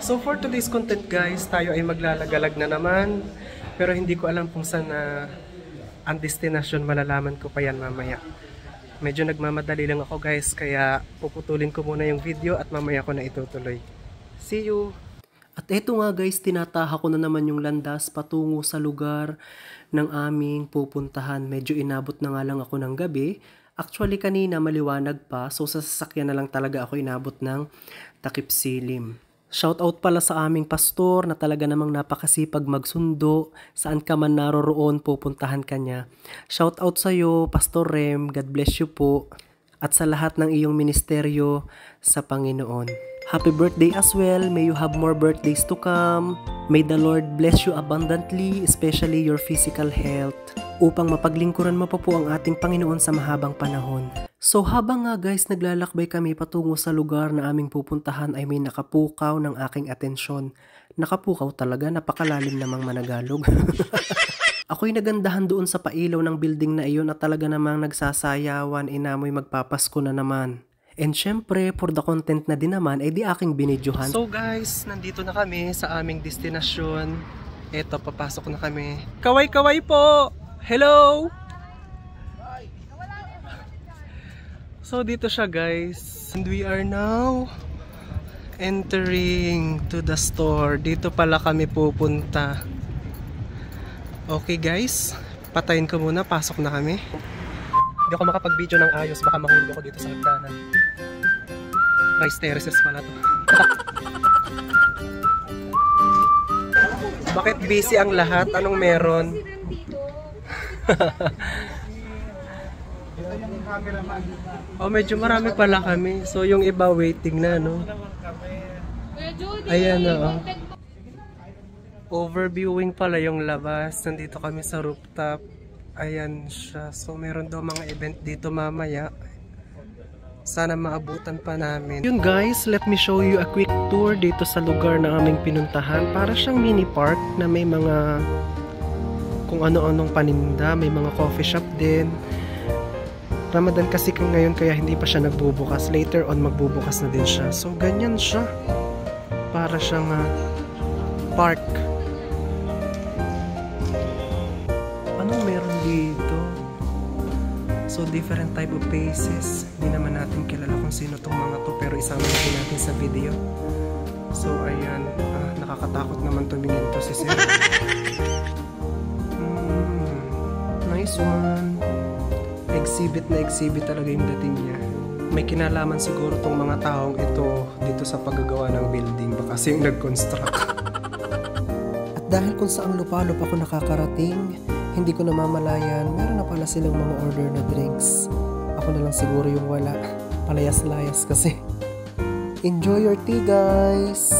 So for today's content guys, tayo ay maglalagalag na naman. Pero hindi ko alam kung saan ang destination, malalaman ko pa yan mamaya. Medyo nagmamadali lang ako guys, kaya puputulin ko muna yung video at mamaya ko na itutuloy. See you! At eto nga guys, tinataha ko na naman yung landas patungo sa lugar ng aming pupuntahan. Medyo inabot na nga lang ako ng gabi. Actually kanina maliwanag pa, so sa sasakyan na lang talaga ako inabot ng takip silim. Shoutout pala sa aming pastor na talaga namang napakasipag magsundo. Saan ka man naroroon, pupuntahan ka niya. Shoutout sa iyo, Pastor Rem. God bless you po. At sa lahat ng iyong ministeryo sa Panginoon. Happy birthday as well. May you have more birthdays to come. May the Lord bless you abundantly, especially your physical health, upang mapaglingkuran mo pa po ang ating Panginoon sa mahabang panahon. So habang nga guys naglalakbay kami patungo sa lugar na aming pupuntahan ay may nakapukaw ng aking atensyon. Nakapukaw talaga, napakalalim namang managalog. Ako'y nagandahan doon sa pailaw ng building na iyon at talaga namang nagsasayawan, inamoy magpapasko na naman. And syempre, for the content na din naman, ay di aking binidyohan. So guys, nandito na kami sa aming destinasyon. Eto, papasok na kami. Kaway-kaway po! Hello! So dito siya guys, and we are now entering to the store. Dito pala kami pupunta. Okay guys, patayin ko muna, pasok na kami. Hindi ako makapag-video ng ayos, baka mahulog ako dito sa hagdanan. Rice terraces pala to. Bakit busy ang lahat? Anong meron? Oh, medyo marami pala kami. So yung iba waiting na, no? Ayan na, oh. Overviewing pala yung labas. Nandito kami sa rooftop. Ayan siya. So meron daw mga event dito mamaya. Sana maabutan pa namin. Yun guys, let me show you a quick tour dito sa lugar na aming pinuntahan. Para siyang mini park na may mga kung ano-anong paninda. May mga coffee shop din. Ramadan kasi ngayon kaya hindi pa siya nagbubukas. Later on magbubukas na din siya. So ganyan siya. Para siyang park. Anong meron dito? So different type of faces. Hindi naman natin kilala kung sino tong mga to, pero isama natin sa video. So ayan, nakakatakot naman tumingin to si Sir. Nice one. Exhibit na exhibit talaga yung dating niya. May kinalaman siguro tong mga taong ito dito sa paggagawa ng building, baka kasi yung nag-construct. At dahil kung saan lupalop ako nakakarating, hindi ko namamalayan, meron na pala silang mga order na drinks. Ako na lang siguro yung wala. Palayas-layas kasi. Enjoy your tea guys!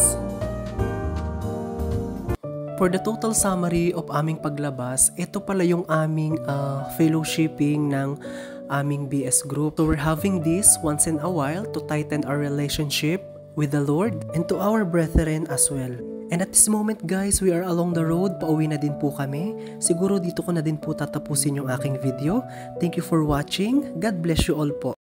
For the total summary of aming paglabas, ito pala yung aming fellowshipping ng aming BS group. So we're having this once in a while to tighten our relationship with the Lord and to our brethren as well. And at this moment guys, we are along the road. Pauwi na din po kami. Siguro dito ko na din po tatapusin yung aking video. Thank you for watching. God bless you all po.